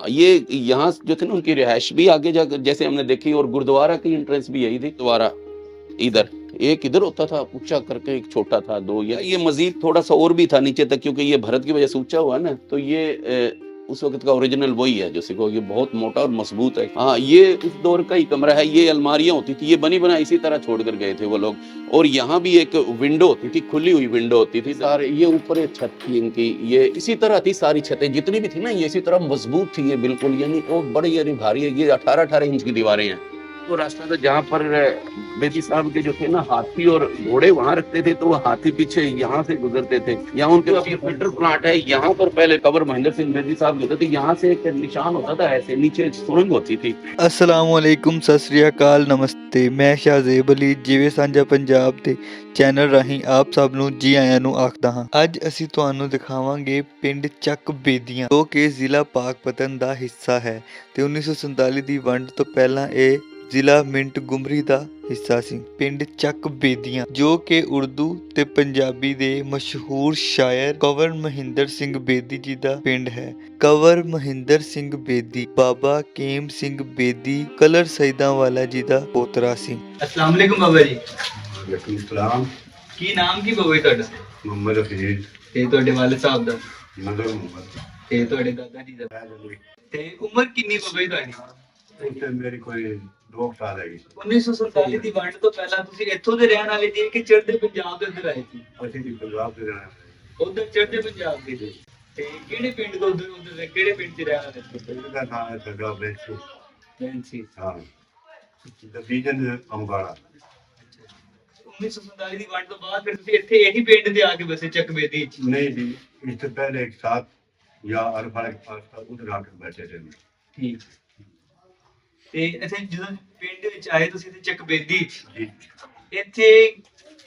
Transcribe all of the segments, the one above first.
ये यहाँ जो थे ना उनकी रिहाइश भी आगे जाकर जैसे हमने देखी, और गुरुद्वारा की एंट्रेंस भी यही थी। द्वारा इधर एक इधर होता था ऊंचा करके, एक छोटा था, दो ये मजीद थोड़ा सा और भी था नीचे तक, क्योंकि ये भरत की वजह से ऊंचा हुआ ना, तो ये उस वक्त का ओरिजिनल वही है जो सिखो, ये बहुत मोटा और मजबूत है। हाँ, ये उस दौर का ही कमरा है। ये अलमारियां होती थी, ये बनी बना इसी तरह छोड़ कर गए थे वो लोग। और यहाँ भी एक विंडो होती थी, खुली हुई विंडो होती थी। सारे ये ऊपर एक छत थी इनकी, ये इसी तरह थी सारी छतें जितनी भी थी ना, ये इसी तरह मजबूत थी ये बिल्कुल, यानी वो बड़ी यानी भारी है। ये 18-18 इंच की दीवारें हैं। तो रास्ता था जहाँ पर बेदी साहब के जो थे ना हाथी और घोड़े वहां रखते थे, तो वो हाथी पीछे यहाँ से गुजरते थे। यहाँ उनके अभी फिल्टर प्लांट है, यहाँ पर पहले कब्र महेंद्र सिंह बेदी साहब होते थे। यहाँ से एक निशान होता था, ऐसे नीचे सुरंग होती थी। असलामुअलैकुम, सत श्री अकाल, नमस्ते। मैं शाहजेब अली ਜਿਵੇਂ ਸਾਂਝਾ ਪੰਜਾਬ ਦੇ ਚੈਨਲ ਰਾਹੀਂ ਆਪ ਸਭ ਨੂੰ ਜੀ ਆਇਆਂ ਨੂੰ ਆਖਦਾ ਹਾਂ। ਅੱਜ ਅਸੀਂ ਤੁਹਾਨੂੰ ਦਿਖਾਵਾਂਗੇ ਪਿੰਡ ਚੱਕ ਬੇਦੀਆਂ, ਜੋ ਕਿ ਜ਼ਿਲ੍ਹਾ ਪਾਕਪਤਨ ਦਾ ਹਿੱਸਾ ਹੈ ਤੇ 1947 ਦੀ ਵੰਡ ਤੋਂ ਪਹਿਲਾਂ ਇਹ ਜ਼ਿਲ੍ਹਾ ਮਿੰਟ ਗੁਮਰੀ ਦਾ ਹਿੱਸਾ ਸੀ। ਪਿੰਡ ਚੱਕ ਬੇਦੀਆਂ ਜੋ ਕਿ ਉਰਦੂ ਤੇ ਪੰਜਾਬੀ ਦੇ ਮਸ਼ਹੂਰ ਸ਼ਾਇਰ ਕੰਵਰ ਮਹਿੰਦਰ ਸਿੰਘ ਬੇਦੀ ਜੀ ਦਾ ਪਿੰਡ ਹੈ। ਕੰਵਰ ਮਹਿੰਦਰ ਸਿੰਘ ਬੇਦੀ ਬਾਬਾ ਕੇਮ ਸਿੰਘ ਬੇਦੀ ਕਲਰ ਸੈਦਾਂ ਵਾਲਾ ਜੀ ਦਾ ਪੋਤਰਾ ਸੀ। अस्सलाम वालेकुम बाबा जी। वालेकुम सलाम। ਕੀ ਨਾਮ ਕੀ ਬਾਬਾ ਜੀ ਤੁਹਾਡਾ मोहम्मद हफीज ਤੇ ਤੁਹਾਡੇ ਵਾਲਿਦ ਸਾਹਿਬ ਦਾ मदर मोहम्मद। ਤੇ ਤੁਹਾਡੇ ਦਾਦਾ ਜੀ ਦਾ ਤੇ ਉਮਰ ਕਿੰਨੀ ਬਾਬਾ ਜੀ ਤੁਹਾਡੀ? ਉੱਥੇ ਮੇਰੀ ਕੋਈ 2 ਸਾਲ ਹੈਗੀ। 1947 ਦੀ ਵੰਡ ਤੋਂ ਪਹਿਲਾਂ ਤੁਸੀਂ ਇੱਥੋਂ ਦੇ ਰਹਿਣ ਵਾਲੇ ਜੀ ਕਿ ਚੜ੍ਹਦੇ ਪੰਜਾਬ ਦੇ ਅੰਦਰ ਆਏ ਸੀ? ਅਸੀਂ ਵੀ ਪੰਜਾਬ ਦੇ ਰਹਿਣ ਵਾਲੇ। ਉਧਰ ਚੜ੍ਹਦੇ ਪੰਜਾਬ ਦੇ ਸੀ। ਤੇ ਕਿਹੜੇ ਪਿੰਡ ਤੋਂ ਉਧਰ ਦੇ ਕਿਹੜੇ ਪਿੰਡ 'ਚ ਰਹਿਣ ਵਾਲੇ ਸੀ? ਪਿੰਡ ਦਾ ਨਾਮ ਹੈ ਸਰਗਾ ਬੈਂਸੀ। ਬੈਂਸੀ। ਹਾਂ, ਡਿਵੀਜ਼ਨ ਅੰਬਾਲਾ। 1947 ਦੀ ਵੰਡ ਤੋਂ ਬਾਅਦ ਫਿਰ ਤੁਸੀਂ ਇੱਥੇ ਇਹੀ ਪਿੰਡ ਤੇ ਆ ਕੇ ਬਸੇ ਚੱਕਬੇਦੀ? नहीं जी, इससे पहले एक साथ या अरफा के पास था, उधर आकर बैठे थे। ਠੀਕ। ਤੇ ਇੱਥੇ ਜਦੋਂ ਪਿੰਡ ਵਿੱਚ ਆਏ ਤੁਸੀਂ ਇੱਥੇ ਚੱਕਬੇਦੀ, जी, ਇੱਥੇ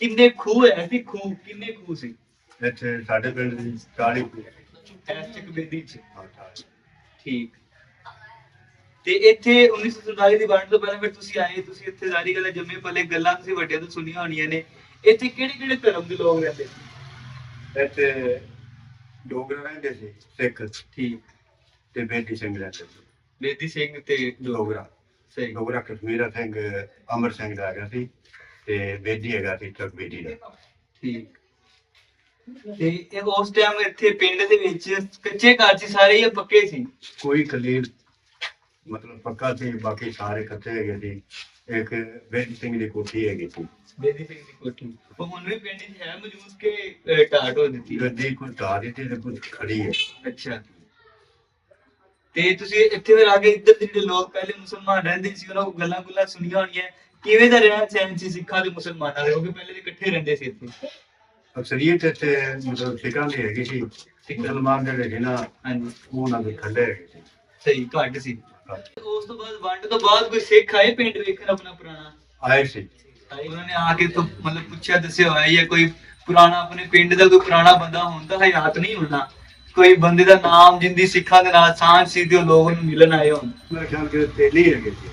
ਕਿੰਨੇ ਖੂਹ ਹੈ ਸੀ? ਖੂਹ ਕਿੰਨੇ ਖੂਹ ਸੀ ਇੱਥੇ ਸਾਡੇ ਪਿੰਡ ਦੀ 40 ਇਸ ਚੱਕਬੇਦੀ ਚ? ਹਾਂ, 40। ਠੀਕ। ਤੇ ਇੱਥੇ 1947 ਦੀ ਵੰਡ ਤੋਂ ਪਹਿਲਾਂ ਫਿਰ ਤੁਸੀਂ ਆਏ, ਤੁਸੀਂ ਇੱਥੇ ਸਾਰੀ ਗੱਲਾਂ ਜੰਮੇ ਪਲੇ ਗੱਲਾਂ ਤੁਸੀਂ ਵੱਡਿਆਂ ਤੋਂ ਸੁਣੀਆਂ ਹੋਣੀਆਂ ਨੇ। ਇੱਥੇ ਕਿਹੜੇ ਕਿਹੜੇ ਧਰਮ ਦੇ ਲੋਕ ਰਹਿੰਦੇ ਸੀ? ਇੱਥੇ ਡੋਗਰਾ ਰਹਿੰਦੇ ਸੀ, ਸਿੱਖ ਠੀਕ। ਤੇ ਬੇਦੀ ਸਿੰਘ ਰਹਿੰਦੇ ਸੀ। ਬੇਦੀ ਸਿੰਘ ਤੇ ਡੋਗਰਾ ਸਹੀ। ਡੋਗਰਾ ਕਸ਼ਮੀਰਾ ਸਿੰਘ ਅਮਰ ਸਿੰਘ ਦਾ ਹੈਗਾ ਸੀ, ਤੇ ਬੇਦੀ ਹੈਗਾ ਸੀ ਚੱਕ ਬੇਦੀ ਦਾ। ਠੀਕ। ਤੇ ਇਹ ਉਸ ਟਾਈਮ ਇੱਥੇ ਪਿੰਡ ਦੇ ਵਿੱਚ ਕੱਚੇ ਘਰ ਸੀ ਸਾਰੇ ਜਾਂ ਪੱਕੇ ਸੀ? ਕੋਈ ਕਲੀਲ ਮਤਲਬ ਪੱਕਾ ਸੀ, ਬਾਕੀ ਸਾਰੇ ਕੱਚੇ ਹੈਗੇ ਸੀ। ਇੱਕ ਬੇਦੀ ਸਿੰਘ ਦੀ ਕੋਠੀ ਹੈਗੀ ਸੀ। ਬੇਦੀ ਸਿੰਘ ਦੀ ਕੋਠੀ ਉਹ ਹੁਣ ਵੀ ਪਿੰਡ 'ਚ ਹੈ ਮੌਜੂਦ ਕਿ ਢਾਟ ਹੋ ਦਿੱਤੀ? ਗੱਡੀ ਕੋਈ ਢਾਹ ਦਿੱਤੀ ਤੇ ਕੁਝ ਖੜੀ ਹੈ। ਅੱਛਾ। ਤੇ ਤੁਸੀਂ ਇੱਥੇ ਫਿਰ ਆ ਕੇ ਇੱਧਰ ਦੇ ਜਿਹੜੇ ਲੋਕ ਪਹਿਲੇ ਮੁਸਲਮਾਨ ਰਹਿੰਦੇ ਸੀ ਉਹਨਾਂ ਕੋਲ ਗੱਲਾਂ ਗੁੱਲਾਂ ਸੁਣੀਆਂ ਹੋਣੀਆਂ, ਕਿਵੇਂ ਦਾ ਰਹਿਣ ਸਹਿਣ ਸੀ ਸਿੱਖਾਂ ਤੇ ਮੁਸਲਮਾਨਾਂ ਦਾ, ਕਿਉਂਕਿ ਪਹਿਲੇ ਦੇ ਇਕੱਠੇ ਰਹਿੰਦੇ ਸੀ ਇੱਥੇ? ਅਕਸਰੀਅਤ ਇੱਥੇ ਮਤਲਬ ਸਿੱਖਾਂ ਦੀ ਹੈਗੀ ਸੀ, ਮੁਸਲਮਾਨ ਜਿਹੜੇ ਸੀ ਨਾ ਹਾਂਜੀ, ਉਹਨਾਂ ਦੇ ਖੰਡੇ ਹੈਗੇ ਸੀ। ਸਹੀ, ਘੱਟ ਸੀ। ਉਸ ਤੋਂ ਬਾਅਦ ਵੰਡ ਤੋਂ ਬਾਅਦ ਕੋਈ ਸਿੱਖ ਆਏ ਪਿੰਡ ਵੇਖਣ ਆਪਣਾ ਪੁਰਾਣਾ? ਆਏ ਸੀ। ਉਹਨਾਂ ਨੇ ਆ ਕੇ ਤਾਂ ਮਤਲਬ ਪੁੱਛਿਆ ਦੱਸਿਆ ਹੋਇਆ ਜਾਂ ਕੋਈ ਪੁਰਾਣਾ ਆਪਣੇ ਪਿੰਡ ਦਾ ਕੋਈ ਪੁਰਾਣਾ ਬੰਦਾ ਹੁੰਦਾ ਹਯਾਤ ਨਹੀਂ ਹੁੰਦਾ, ਕੋਈ ਬੰਦੇ ਦਾ ਨਾਮ ਜਿੰਦੀ ਸਿੱਖਾਂ ਦੇ ਨਾਲ ਸਾਂਝ ਸੀ ਤੇ ਉਹ ਲੋਕ ਉਹਨੂੰ ਮਿਲਣ ਆਏ ਹੋਣ? ਮੇਰੇ ਖਿਆਲ ਕਿ ਤੇਲੀ ਹੈਗੇ ਸੀ।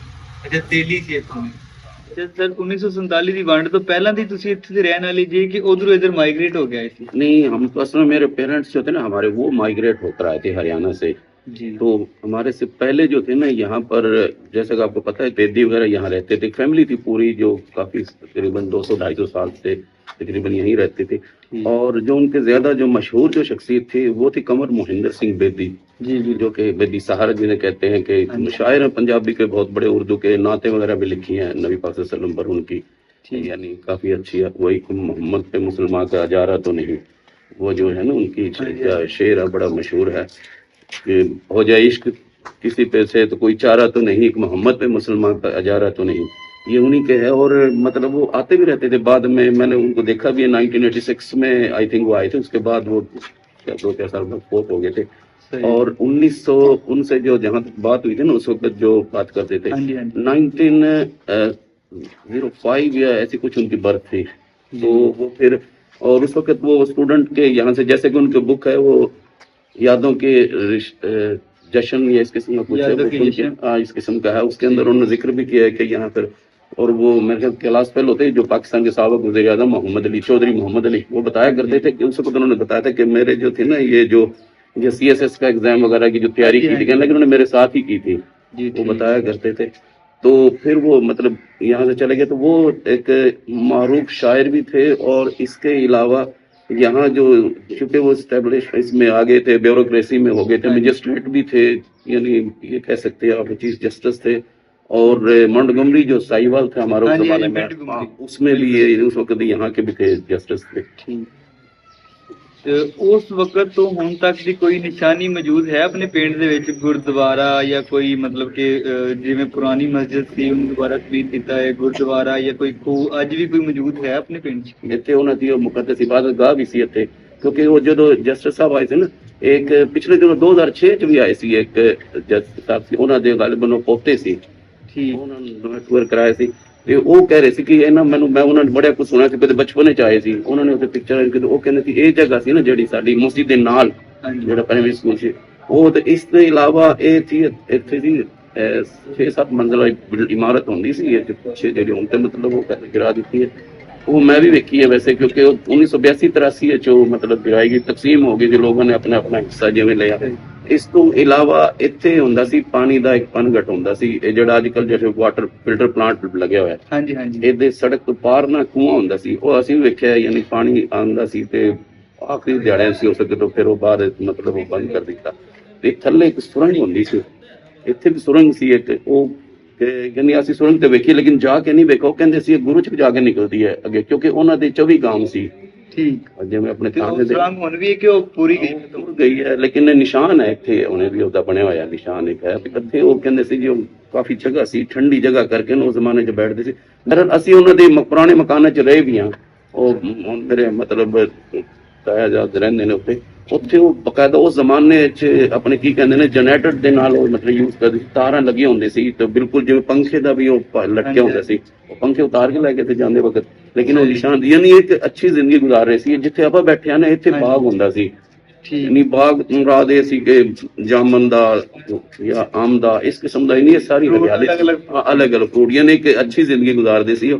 ਅੱਛਾ, ਤੇਲੀ ਸੀ ਇੱਥੋਂ। ਅੱਛਾ ਸਰ, 1947 ਦੀ ਵੰਡ ਤੋਂ ਪਹਿਲਾਂ ਦੀ ਤੁਸੀਂ ਇੱਥੇ ਦੇ ਰਹਿਣ ਵਾਲੇ ਜੀ कि उधर इधर माइग्रेट हो गए थे? नहीं, हम तो असल में मेरे पेरेंट्स जो थे ना हमारे, वो माइग्रेट होकर आए थे हरियाणा से। जी। तो हमारे से पहले जो थे ना यहाँ पर, जैसे कि आपको पता है बेदी वगैरह यहाँ रहते थे, फैमिली थी पूरी जो काफी तकरीबन 200-250 साल से तकरीबन यहीं रहते थे। और जो उनके ज्यादा जो मशहूर जो शख्सियत थी वो थी कंवर मोहिंदर सिंह बेदी जी जी, जो कि बेदी सहारा जिन्हें कहते हैं, कि शायर हैं पंजाबी के, बहुत बड़े, उर्दू के नाते वगैरह भी लिखी हैं नबी पाक सल्लल्लाहु अलैहि वसल्लम पर उनकी, यानी काफी अच्छी है। वही मोहम्मद पे मुसलमान का अजारा तो नहीं, वो जो है ना उनकी शेर है, बड़ा मशहूर है कि हो जाए इश्क किसी पे से तो कोई चारा तो नहीं, एक मोहम्मद पे मुसलमान का अजारा तो नहीं, ये उन्हीं के है। और मतलब वो आते भी रहते थे, बाद में मैंने उनको देखा भी है। 1986 में आई थिंक वो आए थे, उसके बाद वो 2-4 साल में फोत हो गए थे। और 1900 उनसे जो जहाँ तक बात हुई थी ना उस वक्त जो बात करते थे, 1905 या ऐसी कुछ उनकी बर्थ थी। तो वो फिर, और उस वक्त वो स्टूडेंट के यहाँ से, जैसे कि उनके बुक है वो यादों के जश्न या इस किस्म का कुछ है, इस किस्म का है। उसके अंदर उन्होंने जिक्र भी किया है कि यहाँ पर, और वो मेरे ख्याल क्लास फेल होते जो पाकिस्तान के साबिक वज़ीर आज़म मोहम्मद अली, चौधरी मोहम्मद अली, वो बताया करते थे कि उस वक्त उन्होंने बताया था कि मेरे जो थे ना ये जो ये CSS का एग्जाम वगैरह की जो तैयारी हाँ जी, की हाँ थी, जी। कहने लगे उन्होंने मेरे साथ ही की थी, जी वो ठीक। बताया करते थे। तो फिर वो मतलब यहाँ से चले गए, तो वो एक मारूफ शायर भी थे, और इसके अलावा यहाँ जो, चूंकि वो स्टैब्लिश इसमें आ गए थे, ब्यूरोक्रेसी में हो गए थे, हाँ जी। मजिस्ट्रेट भी थे, यानी ये कह सकते हैं आप चीफ जस्टिस थे। और मोंटगोमरी जो साहिवाल था हमारे हाँ उस जी, हाँ जमाने जी, में, मोंटगोमरी। हाँ, उसमें भी ये उस वक्त यहाँ के भी थे जस्टिस थे। ठीक। ਤੇ ਉਸ ਵਕਤ ਤੋਂ ਹੁਣ ਤੱਕ ਦੀ ਕੋਈ ਨਿਸ਼ਾਨੀ ਮੌਜੂਦ ਹੈ ਆਪਣੇ ਪਿੰਡ ਦੇ ਵਿੱਚ, ਗੁਰਦੁਆਰਾ ਜਾਂ ਕੋਈ ਮਤਲਬ ਕਿ ਜਿਵੇਂ ਪੁਰਾਣੀ ਮਸਜਿਦ ਸੀ ਉਹਨੂੰ ਦੁਬਾਰਾ ਤਬਦੀਲ ਕੀਤਾ ਹੈ, ਗੁਰਦੁਆਰਾ ਜਾਂ ਕੋਈ ਖੂਹ ਅੱਜ ਵੀ ਕੋਈ ਮੌਜੂਦ ਹੈ ਆਪਣੇ ਪਿੰਡ 'ਚ? ਇੱਥੇ ਉਹਨਾਂ ਦੀ ਉਹ ਮੁਕੱਦਸ ਇਬਾਦਤ ਗਾਹ ਵੀ ਸੀ ਇੱਥੇ, ਕਿਉਂਕਿ ਉਹ ਜਦੋਂ ਜਸਟਿਸ ਸਾਹਿਬ ਆਏ ਸੀ ਨਾ, ਇੱਕ ਪਿਛਲੇ ਦਿਨੋਂ 2006 ਚ ਵੀ ਆਏ ਸੀ ਇੱਕ ਜਸਟਿਸ ਸਾਹਿਬ ਸੀ, ਉਹਨਾਂ ਦੇ ਗਾਲਿਬਨ ਉਹ ਪੋਤੇ ਸੀ, ਠੀਕ। ਉਹਨਾਂ ਨੂੰ ਟੂਰ ਕਰਾਇਆ ਸੀ, ਤੇ ਉਹ ਕਹਿ ਰਹੇ ਸੀ ਕਿ ਇਹਨਾਂ ਮੈਂ ਉਹਨਾਂ ਨੇ ਬੜਿਆ ਕੁਝ ਸੁਣਿਆ ਸੀ, ਕਦੇ ਬਚਪਨ ਚ ਆਏ ਸੀ, ਉਹਨਾਂ ਨੇ ਉੱਥੇ ਪਿਕਚਰ ਕਿ ਉਹ ਕਹਿੰਦੇ ਸੀ ਇਹ ਜਗ੍ਹਾ ਸੀ ਨਾ ਜਿਹੜੀ ਸਾਡੀ ਮਸਜਿਦ ਦੇ ਨਾਲ, ਹਾਂਜੀ। ਜਿਹੜਾ ਪ੍ਰਾਇਮਰੀ ਸਕੂਲ ਸੀ ਉਹ, ਤੇ ਇਸ ਤੋਂ ਇਲਾਵਾ ਇਹ ਸੀ ਇੱਥੇ ਸੀ 6-7 ਮੰਜ਼ਿਲਾ ਇਮਾਰਤ ਹੁੰਦੀ ਸੀ ਇਹ ਪਿੱਛੇ, ਜਿਹੜੀ ਹੁਣ ਤੇ ਮਤਲਬ ਉਹ ਗਿਰਾ ਦਿੱਤੀ ਹੈ। ਉਹ ਮੈਂ ਵੀ ਵੇਖੀ ਹੈ ਵੈਸੇ, ਕਿਉਂਕਿ ਉਹ 1982-83 ਚ ਉਹ ਮਤਲਬ ਗਿਰਾਈ ਗਈ, ਤਕਸੀਮ ਹੋ ਗਈ ਜੀ, ਲੋਕਾਂ ਨੇ ਆਪਣਾ ਆਪਣਾ ਹਿੱਸਾ ਜਿਵੇਂ ਲਿਆ। ਇਸ ਤੋਂ ਇਲਾਵਾ ਇੱਥੇ ਹੁੰਦਾ ਸੀ ਪਾਣੀ ਦਾ ਇੱਕ ਪਨਘਟ ਹੁੰਦਾ ਸੀ, ਇਹ ਜਿਹੜਾ ਅੱਜ ਕੱਲ੍ਹ ਜਿਹੜੇ ਵਾਟਰ ਫਿਲਟਰ ਪਲਾਂਟ ਲੱਗਿਆ ਹੋਇਆ, ਹਾਂਜੀ ਹਾਂਜੀ। ਇਹਦੇ ਸੜਕ ਤੋਂ ਪਾਰ ਨਾ ਖੂਹਾਂ ਹੁੰਦਾ ਸੀ, ਉਹ ਅਸੀਂ ਵੀ ਵੇਖਿਆ, ਯਾਨੀ ਪਾਣੀ ਆਉਂਦਾ ਸੀ ਤੇ ਆਖਰੀ ਦਿਹਾੜਿਆਂ ਸੀ ਹੋ ਸਕੇ ਤੋਂ ਫਿਰ ਉਹ ਬਾਹਰ ਮਤਲਬ ਉਹ ਬੰਦ ਕਰ ਦਿੱਤਾ। ਤੇ ਥੱਲੇ ਇੱਕ ਸੁਰੰਗ ਹੁੰਦੀ ਸੀ, ਇੱਥੇ ਵੀ ਸੁਰੰਗ ਸੀ ਇੱਕ, ਉਹ ਯਾਨੀ ਅਸੀਂ ਸੁਰੰਗ ਤੇ ਵੇਖੀ ਲੇਕਿਨ ਜਾ ਕੇ ਨਹੀਂ ਵੇਖਿਆ, ਉਹ ਕਹਿੰਦੇ ਸੀ ਗੁਰੂ ਚ ਜਾ ਕੇ ਨਿਕਲਦੀ ਹੈ ਅੱਗੇ, ਕਿਉਂਕਿ ਉਹਨਾਂ ਦੇ 24 ਗਾਂਵ ਸੀ। ਠੀਕ। ਜਿਵੇਂ ਆਪਣੇ ਤੇ ਉਹ ਥਾਣੇ ਦੇ ਸੁਰੰਗ ਹੁਣ ਵੀ ਹੈ ਕਿ ਉਹ ਪੂਰੀ ਗਈ? ਟੁੱਟ ਗਈ ਹੈ, ਲੇਕਿਨ ਇਹ ਨਿਸ਼ਾਨ ਹੈ ਇੱਥੇ, ਉਹਨੇ ਵੀ ਉਹਦਾ ਬਣਿਆ ਹੋਇਆ ਨਿਸ਼ਾਨ ਇੱਕ ਹੈ। ਇੱਥੇ ਉਹ ਕਹਿੰਦੇ ਸੀ ਜੀ ਉਹ ਕਾਫੀ ਜਗ੍ਹਾ ਸੀ, ਠੰਡੀ ਜਗ੍ਹਾ ਕਰਕੇ ਨਾ ਉਸ ਜ਼ਮਾਨੇ 'ਚ ਬੈਠਦੇ ਸੀ। ਦਰਅਸਲ ਅਸੀਂ ਉਹਨਾਂ ਦੇ ਪੁਰਾਣੇ ਮਕਾਨਾਂ 'ਚ ਰਹੇ ਵੀ ਹਾਂ, ਉਹ ਹੁਣ ਮੇਰੇ ਮਤਲਬ ਤਾਇਆ ਜਾਦ ਰਹਿੰਦੇ ਨੇ ਉੱਥੇ, ਉੱਥੇ ਉਹ ਬਕਾਇਦਾ ਉਸ ਜ਼ਮਾਨੇ 'ਚ ਆਪਣੇ ਕੀ ਕਹਿੰਦੇ ਨੇ ਜਨਰੇਟਰ ਦੇ ਨਾਲ ਉਹ ਮਤਲਬ ਯੂਜ਼ ਕਰਦੇ ਸੀ, ਤਾਰਾਂ ਲੱਗੀਆਂ ਹੁੰਦੀਆਂ ਸੀ, ਤੇ ਬਿਲਕੁਲ ਜਿਵੇਂ ਪੰਖੇ ਦਾ ਵੀ ਉਹ ਲਟਕਿਆ ਹੁੰਦਾ ਸੀ, ਉਹ ਪੰਖੇ ਉਤਾਰ ਕੇ ਲੈ ਕੇ ਤੇ ਜਾਂਦੇ ਵਕਤ, ਲੇਕਿਨ ਉਹ ਨਿਸ਼ਾਨ ਯਾਨੀ ਇੱਕ ਅੱਛੀ ਜ਼ਿੰਦਗੀ ਗੁਜ਼ਾਰ ਰਹੇ ਸੀ। ਜਿੱਥੇ ਆਪਾਂ ਬੈਠੇ ਆ ਨਾ, ਇੱਥੇ ਬਾਗ ਹੁੰਦਾ ਸੀ, ਨਹੀਂ ਬਾਗ ਮੁਰਾਦ ਇਹ ਸੀ ਕਿ ਜਾਮਨ ਦਾ ਜਾਂ ਆਮ ਦਾ, ਇਸ ਕਿਸਮ ਦਾ ਨਹੀਂ, ਇਹ ਸਾਰੀ ਹਰਿਆਲੀ ਅਲੱਗ-ਅਲੱਗ ਫਰੂਟ, ਯਾਨੀ ਇੱਕ ਅੱਛੀ ਜ਼ਿੰਦਗੀ ਗੁਜ਼ਾਰਦੇ ਸੀ।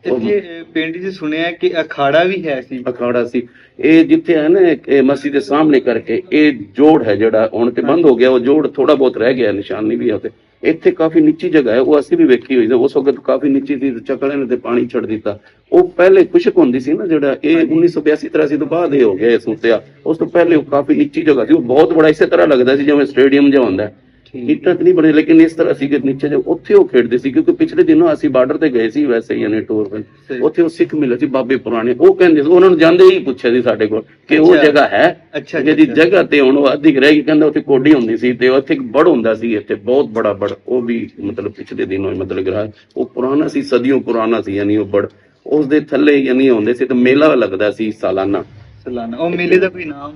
ਇੱਥੇ ਪਿੰਡ 'ਚ ਸੁਣਿਆ ਕਿ ਅਖਾੜਾ ਵੀ ਹੈ ਸੀ। ਅਖਾੜਾ ਸੀ, ਇਹ ਜਿੱਥੇ ਹੈ ਨਾ ਇਹ ਮਸਜਿਦ ਦੇ ਸਾਹਮਣੇ ਕਰਕੇ ਇਹ ਜੋੜ ਹੈ ਜਿਹੜਾ ਹੁਣ ਤੇ ਬੰਦ ਹੋ ਗਿਆ, ਉਹ ਜੋੜ ਥੋੜਾ ਬਹੁਤ ਰਹਿ ਗਿਆ, ਨਿਸ਼ਾਨੀ ਵੀ ਹੈ। ਇੱਥੇ ਕਾਫੀ ਨੀਚੀ ਜਗ੍ਹਾ ਹੈ, ਉਹ ਅਸੀਂ ਵੀ ਵੇਖੀ ਹੋਈ, ਉਸ ਵਕਤ ਕਾਫੀ ਨੀਚੀ ਸੀ, ਚੱਕਲੇ ਨੇ ਤੇ ਪਾਣੀ ਛੱਡ ਦਿੱਤਾ। ਉਹ ਪਹਿਲੇ ਖੁਸ਼ਕ ਹੁੰਦੀ ਸੀ ਨਾ, ਜਿਹੜਾ ਇਹ 1982-83 ਤੋਂ ਬਾਅਦ ਇਹ ਹੋ ਗਿਆ ਇਹ ਸੁੱਤਿਆ, ਉਸ ਤੋਂ ਪਹਿਲੇ ਉਹ ਕਾਫੀ ਨੀਚੀ ਜਗ੍ਹਾ ਸੀ, ਉਹ ਬਹੁਤ ਬੜਾ ਇਸੇ ਤਰ੍ਹਾਂ ਲੱਗਦਾ ਸੀ ਜਿਵੇਂ ਸਟੇਡੀਅਮ ਜਿਹਾ ਹੁੰਦਾ। ਇੱਟਾਂ ਤੇ ਨਹੀਂ ਬਣੇ, ਲੇਕਿਨ ਇਸ ਤਰ੍ਹਾਂ ਸੀ ਕਿ ਨੀਚੇ ਜੋ ਉੱਥੇ ਉਹ ਖੇਡਦੇ ਸੀ, ਕਿਉਂਕਿ ਪਿਛਲੇ ਦਿਨੋਂ ਅਸੀਂ ਬਾਰਡਰ ਤੇ ਗਏ ਸੀ ਵੈਸੇ ਹੀ ਯਾਨੀ ਟੂਰ ਤੇ, ਉੱਥੇ ਉਹ ਸਿੱਖ ਮਿਲੇ ਸੀ ਬਾਬੇ ਪੁਰਾਣੇ, ਉਹ ਕਹਿੰਦੇ ਸੀ, ਉਹਨਾਂ ਨੂੰ ਜਾਂਦੇ ਹੀ ਪੁੱਛਿਆ ਸੀ ਸਾਡੇ ਕੋਲ ਕਿ ਉਹ ਜਗ੍ਹਾ ਹੈ, ਜਿਹਦੀ ਜਗ੍ਹਾ ਤੇ ਹੁਣ ਉਹ ਅੱਧੀ ਰਹਿ ਗਈ, ਕਹਿੰਦਾ ਉੱਥੇ ਕੋਡੀ ਹੁੰਦੀ ਸੀ ਤੇ ਉੱਥੇ ਇੱਕ ਬੜ ਹੁੰਦਾ ਸੀ, ਇੱਥੇ ਬਹੁਤ ਬੜਾ ਬੜ, ਉਹ ਵੀ ਮਤਲਬ ਪਿਛਲੇ ਦਿਨੋਂ ਮਤਲਬ ਗਿਰਾ, ਉਹ ਪੁਰਾਣਾ ਸੀ, ਸਦੀਆਂ ਪੁਰਾਣਾ ਸੀ, ਯਾਨੀ ਉਹ ਬੜ ਉਸ ਦੇ ਥੱਲੇ ਯਾਨੀ ਹੁੰਦੇ ਸੀ, ਤੇ ਮੇਲਾ ਲੱਗਦਾ ਸੀ ਸਾਲਾਨਾ। ਉਹ ਮੇਲੇ ਦਾ ਕੋਈ ਨਾਮ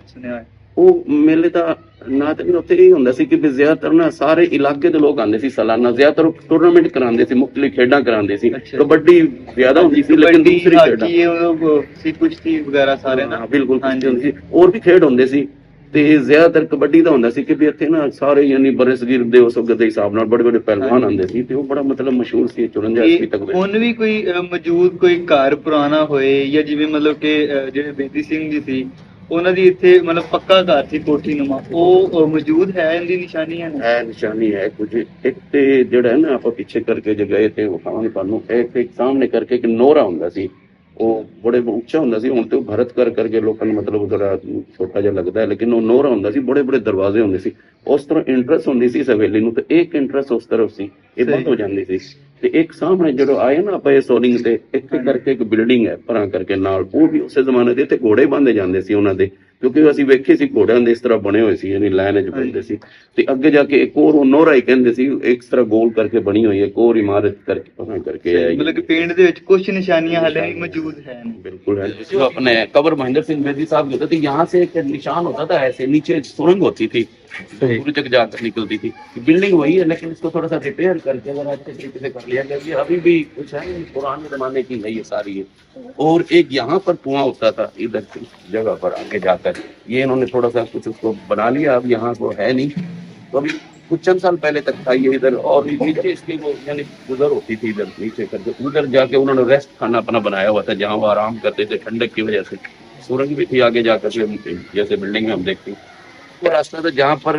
ਸੁਣਿਆ ਹੈ? ਉਹ ਮੇਲੇ ਦਾ ਨਾ ਤਾਂ ਨਹੀਂ, ਉੱਥੇ ਇਹ ਹੁੰਦਾ ਸੀ ਕਿ ਜ਼ਿਆਦਾਤਰ ਨਾ ਸਾਰੇ ਇਲਾਕੇ ਦੇ ਲੋਕ ਆਉਂਦੇ ਸੀ ਸਾਲਾਨਾ, ਜ਼ਿਆਦਾਤਰ ਟੂਰਨਾਮੈਂਟ ਕਰਾਉਂਦੇ ਸੀ, ਮੁਖਤਲਿਫ ਖੇਡਾਂ ਕਰਾਉਂਦੇ ਸੀ, ਕਬੱਡੀ ਜ਼ਿਆਦਾ ਹੁੰਦੀ ਸੀ, ਲੇਕਿਨ ਦੂਸਰੀ ਖੇਡਾਂ ਸੀ ਕੁਸ਼ਤੀ ਵਗੈਰਾ ਸਾਰੇ ਨਾ ਬਿਲਕੁਲ ਹੁੰਦੀ ਸੀ, ਹੋਰ ਵੀ ਖੇਡ ਹੁੰਦੇ ਸੀ, ਤੇ ਜ਼ਿਆਦਾਤਰ ਕਬੱਡੀ ਦਾ ਹੁੰਦਾ ਸੀ ਕਿ ਵੀ ਇੱਥੇ ਨਾ ਸਾਰੇ ਯਾਨੀ ਬਰਸਗੀਰ ਦੇ ਉਸ ਵਕਤ ਦੇ ਹਿਸਾਬ ਨਾਲ ਬੜੇ ਬੜੇ ਪਹਿਲਵਾਨ ਆਉਂਦੇ ਸੀ, ਤੇ ਉਹ ਬੜਾ ਮਤਲਬ ਮਸ਼ਹੂਰ ਸੀ 54 ਤੱਕ। ਹੁਣ ਵੀ ਕੋਈ ਮੌਜੂਦ ਕੋਈ ਘਰ ਪੁਰਾਣਾ ਹੋਏ, ਜਾਂ ਜਿਵੇਂ ਮਤਲਬ ਕਿ ਜਿਹੜੇ ਬੇਦੀ ਸਿੰਘ ਜੀ ਸੀ ਉਹਨਾਂ ਦੀ ਇੱਥੇ ਮਤਲਬ ਪੱਕਾ ਘਰ ਸੀ ਕੋਠੀ ਨੁਮਾ, ਉਹ ਮੌਜੂਦ ਹੈ? ਇਹਦੀ ਨਿਸ਼ਾਨੀਆਂ ਨੇ? ਹੈ ਨਿਸ਼ਾਨੀ ਹੈ ਕੁਝ, ਇੱਕ ਤੇ ਜਿਹੜਾ ਹੈ ਨਾ ਆਪਾਂ ਪਿੱਛੇ ਕਰਕੇ ਜੇ ਗਏ ਤੇ ਵਿਖਾਵਾਂਗੇ ਤੁਹਾਨੂੰ, ਇੱਕ ਸਾਹਮਣੇ ਕਰਕੇ ਇੱਕ ਨੋਰਾ ਹੁੰਦਾ ਸੀ, ਉਹ ਬੜੇ ਉੱਚਾ ਹੁੰਦਾ ਸੀ, ਹੁਣ ਤੇ ਉਹ ਭਰਤ ਕਰਕੇ ਲੋਕਾਂ ਨੂੰ ਮਤਲਬ ਥੋੜਾ ਛੋਟਾ ਜਿਹਾ ਲੱਗਦਾ ਹੈ, ਲੇਕਿਨ ਉਹ ਨੋਰਾ ਹੁੰਦਾ ਸੀ, ਬੜੇ ਬੜੇ ਦਰਵਾਜ਼ੇ ਹੁੰਦੇ ਸੀ, ਉਸ ਤਰ੍ਹਾਂ ਇੰਟਰਸਟ ਹੁੰਦੀ ਸੀ ਇਸ ਹਵੇਲੀ ਨੂੰ, ਤੇ ਇੱਕ ਇੰਟਰਸਟ ਉਸ ਤਰਫ ਸੀ, ਇਹ ਬੰਦ ਹੋ ਜਾਂਦੀ ਸੀ। ਤੇ ਇੱਕ ਸਾਹਮਣੇ ਜਦੋਂ ਆਏ ਨਾ ਆਪਾਂ ਇਹ ਸੋਲਿੰਗ ਤੇ, ਇੱਥੇ ਕਰਕੇ ਇੱਕ ਬਿਲਡਿੰਗ ਹੈ ਪਰਾਂ ਕਰਕੇ ਨਾਲ, ਉਹ ਵੀ ਉਸੇ ਜ਼ਮਾਨੇ ਦੇ, ਇੱਥੇ ਘੋੜੇ ਬੰਦੇ ਜਾਂਦੇ ਸੀ ਉਹਨਾਂ ਦੇ, ਕਿਉਂਕਿ ਅਸੀਂ ਵੇਖੇ ਸੀ ਘੋੜਿਆਂ ਦੇ ਇਸ ਤਰ੍ਹਾਂ ਬਣੇ ਹੋਏ ਸੀ, ਯਾਨੀ ਲਾਈਨ 'ਚ ਬੰਦੇ ਸੀ। ਤੇ ਅੱਗੇ ਜਾ ਕੇ ਇੱਕ ਹੋਰ ਉਹ ਨੋਰਾ ਹੀ ਕਹਿੰਦੇ ਸੀ, ਇੱਕ ਤਰ੍ਹਾਂ ਗੋਲ ਕਰਕੇ ਬਣੀ ਹੋਈ ਹੈ, ਇੱਕ ਹੋਰ ਇਮਾਰਤ ਕਰਕੇ ਪਰਾਂ ਕਰਕੇ ਹੈ, ਮਤਲਬ ਕਿ ਪਿੰਡ ਦੇ ਵਿੱਚ ਕੁਝ ਨਿਸ਼ਾਨੀਆਂ ਹਾਲੇ ਵੀ ਮौजूद हैं। बिल्कुल है। जो अपने कबर महेंद्र सिंह बेदी साहब होते थे, यहाँ से एक निशान होता था ऐसे, नीचे सुरंग होती थी, गुरु तक जाकर निकलती थी। बिल्डिंग वही है, लेकिन इसको थोड़ा सा रिपेयर करके अगर अच्छे तरीके से कर लिया गया, अभी भी कुछ है पुराने जमाने की नहीं है सारी है। और एक यहाँ पर कुआं होता था इधर की जगह पर आगे जाकर, ये इन्होंने थोड़ा सा कुछ उसको बना लिया, अब यहाँ को है नहीं, तो अभी कुछ चंद साल पहले तक था ये इधर, और नीचे इसकी वो यानी गुजर होती थी इधर नीचे करके, उधर जाके उन्होंने रेस्ट खाना अपना बनाया हुआ था, जहाँ वो आराम करते थे ठंडक की वजह से। सुरंग भी थी आगे जाकर, जैसे बिल्डिंग में हम देखते हैं, वो रास्ता था जहाँ पर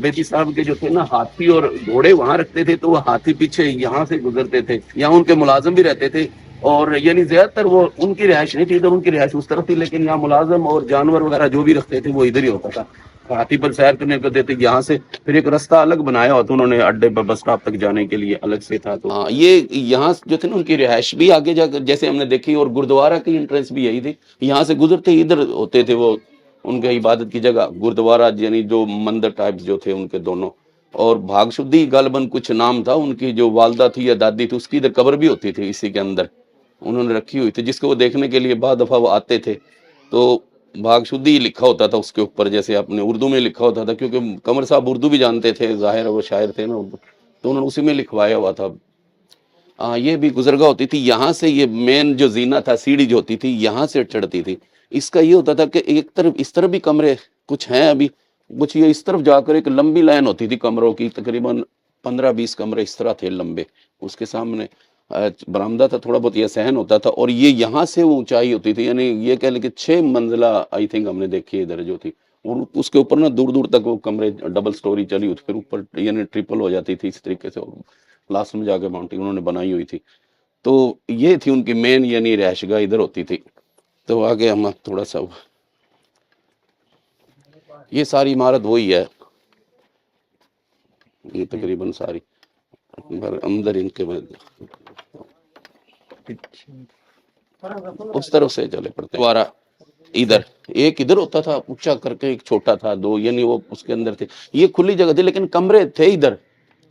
बेदी साहब के जो थे ना हाथी और घोड़े वहां रखते थे, तो वो हाथी पीछे यहाँ से गुजरते थे, यहाँ उनके मुलाजिम भी रहते थे। और यानी ज्यादातर वो उनकी रिहाइश नहीं थी इधर, उनकी रिहाइश उस तरफ थी, लेकिन यहाँ मुलाजिम और जानवर वगैरह जो भी रखते थे वो इधर ही होता था। हाथी पर सैर करने को देते यहाँ से। फिर एक रास्ता अलग बनाया होता उन्होंने अड्डे पर बस स्टॉप तक जाने के लिए अलग से था। तो हाँ, ये यहाँ जो थे ना उनकी रिहाइश भी आगे जाकर जैसे हमने देखी, और गुरुद्वारा की एंट्रेंस भी यही थी। यहाँ से गुजरते इधर होते थे वो उनके इबादत की जगह गुरुद्वारा, यानी जो मंदिर टाइप्स जो थे उनके दोनों। और भागशुद्धि गालबन कुछ नाम था उनकी, जो वालदा थी या दादी थी, उसकी इधर कब्र भी होती थी इसी के अंदर उन्होंने रखी हुई थी, जिसको वो देखने के लिए बाद दफा वो आते थे। तो भागशुद्धि लिखा होता था उसके ऊपर, जैसे अपने उर्दू में लिखा होता था, क्योंकि कमर साहब उर्दू भी जानते थे, जाहिर है वो शायर थे ना, तो उन्होंने उसी में लिखवाया हुआ था। ये भी गुजरगा होती थी यहाँ से। ये मेन जो जीना था, सीढ़ी जो होती थी यहाँ से चढ़ती थी। इसका ये होता था कि एक तरफ इस तरफ भी कमरे कुछ हैं अभी, कुछ ये इस तरफ जाकर एक लंबी लाइन होती थी कमरों की, तकरीबन 15-20 कमरे इस तरह थे लंबे। उसके सामने बरामदा था, थोड़ा बहुत ये सहन होता था, और ये यहाँ से ऊंचाई होती थी, यानी ये कह लें कि 6 मंजिला आई थिंक हमने देखी इधर जो थी। और उसके ऊपर ना दूर दूर तक वो कमरे डबल स्टोरी चली हुई थी, फिर ऊपर यानी ट्रिपल हो जाती थी इस तरीके से। लास्ट में जाके माउंटिंग उन्होंने बनाई हुई थी। तो ये थी उनकी मेन यानी रैशगाह इधर होती थी। तो आगे हम थोड़ा सा, ये सारी इमारत वही है, ये तकरीबन सारी अंदर इनके उस तरफ से चले पड़ते। द्वारा इधर एक इधर होता था ऊंचा करके, एक छोटा था, दो यानी वो उसके अंदर थे। ये खुली जगह थी लेकिन कमरे थे इधर,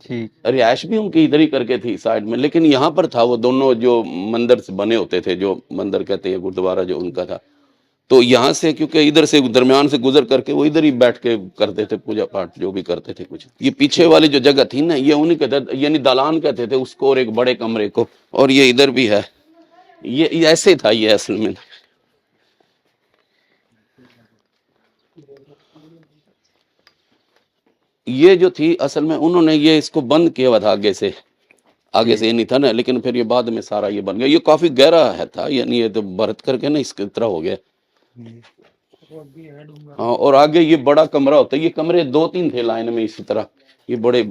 ठीक। रिहाइश भी उनकी इधर ही करके थी साइड में, लेकिन यहाँ पर था वो दोनों जो मंदिर से बने होते थे, जो मंदिर कहते हैं गुरुद्वारा जो उनका था। तो यहाँ से क्योंकि इधर से दरमियान से गुजर करके वो इधर ही बैठ के करते थे पूजा पाठ जो भी करते थे कुछ। ये पीछे वाली जो जगह थी ना, ये उन्हीं कहते यानी दालान कहते थे उसको, और एक बड़े कमरे को। और ये इधर भी है, ये ऐसे था ये असल में। ये जो थी असल में उन्होंने ये इसको बंद किया हुआ था आगे से ये नहीं था ना, लेकिन फिर ये बाद में सारा ये बन गया। ये काफी गहरा है था, यानी ये तो भरत करके ना इसकी तरह हो गया। हाँ, और आगे ये बड़ा कमरा होता है, ये कमरे 2-3 थे लाइन में इसी तरह, ये बड़े।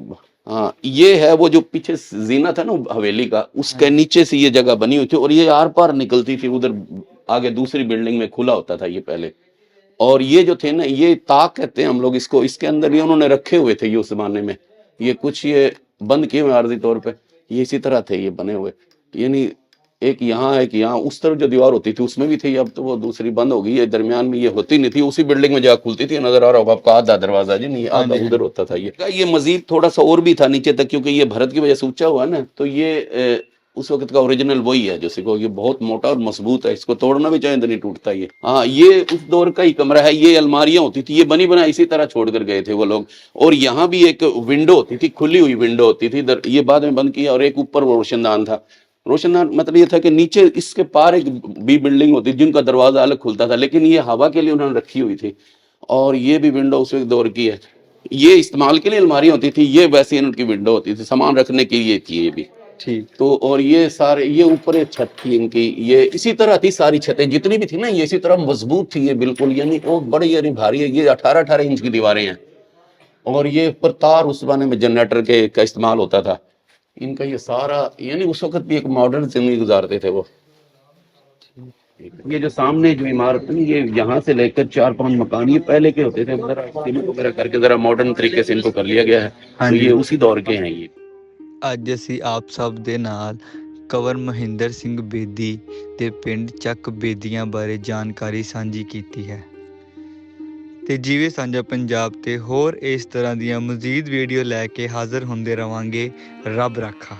हाँ, ये है वो जो पीछे जीना था ना हवेली का, उसके नीचे से ये जगह बनी हुई थी, और ये आर पार निकलती थी उधर आगे दूसरी बिल्डिंग में खुला होता था ये पहले। और ये जो थे ना, ये ताक कहते हैं हम लोग इसको, इसके अंदर ये उन्होंने रखे हुए थे ये उस जमाने में। ये कुछ ये बंद किए हुए आर्जी तौर पे, ये इसी तरह थे ये बने हुए, यानी एक यहाँ उस तरफ जो दीवार होती थी उसमें भी थी, अब तो वो दूसरी बंद हो गई है। दरमियान में ये होती नहीं थी, उसी बिल्डिंग में जाकर खुलती थी। नजर आ रहा होगा आपका आधा दरवाजा जी, नहीं आधा उधर होता था ये मजीद थोड़ा सा और भी था नीचे तक, क्योंकि ये भरत की वजह से ऊंचा हुआ ना, तो ये उस वक्त का ओरिजिनल वही है जो सिखो। ये बहुत मोटा और मजबूत है, इसको तोड़ना भी चाहे तो नहीं टूटता ये। हाँ, ये उस दौर का ही कमरा है। ये अलमारियां होती थी, ये बनी बनाई इसी तरह छोड़ कर गए थे वो लोग। और यहाँ भी एक विंडो होती थी, खुली हुई विंडो होती थी इधर, ये बाद में बंद किया। और एक ऊपर वो रोशनदान था। रोशनदान मतलब ये था कि नीचे इसके पार एक बी बिल्डिंग होती जिनका दरवाजा अलग खुलता था, लेकिन ये हवा के लिए उन्होंने रखी हुई थी। और ये भी विंडो उस दौर की है। ये इस्तेमाल के लिए अलमारियां होती थी, ये वैसे इनकी विंडो होती थी, सामान रखने के लिए थी ये भी। ठीक। तो और ये सारे, ये ऊपर एक छत थी इनकी, ये इसी तरह थी सारी छतें जितनी भी थी ना, ये इसी तरह मजबूत थी ये बिल्कुल, यानी वो बड़े यानी भारी है। ये 18-18 इंच की दीवारें हैं। और ये ऊपर तार उस जमाने में जनरेटर के का इस्तेमाल होता था इनका। ये सारा यानी उस वक्त भी एक मॉडर्न जिंदगी गुजारते थे वो। ये जो सामने जो इमारत है, ये यहाँ से लेकर 4-5 मकान ये पहले के होते थे, सीमेंट वगैरह करके जरा मॉडर्न तरीके से इनको कर लिया गया है। तो ये उसी दौर के हैं ये। ਅੱਜ ਅਸੀਂ ਆਪ ਸਭ ਦੇ ਨਾਲ ਕੰਵਰ ਮਹਿੰਦਰ ਸਿੰਘ ਬੇਦੀ ਤੇ ਪਿੰਡ ਚੱਕ ਬੇਦੀਆਂ ਬਾਰੇ ਜਾਣਕਾਰੀ ਸਾਂਝੀ ਕੀਤੀ ਹੈ ਤੇ ਜਿਵੇਂ ਸਾਂਝਾ ਪੰਜਾਬ ਤੇ ਹੋਰ ਇਸ ਤਰ੍ਹਾਂ ਦੀਆਂ ਮਜ਼ੀਦ ਵੀਡੀਓ ਲੈ ਕੇ ਹਾਜ਼ਰ ਹੁੰਦੇ ਰਵਾਂਗੇ। ਰੱਬ ਰਾਖਾ।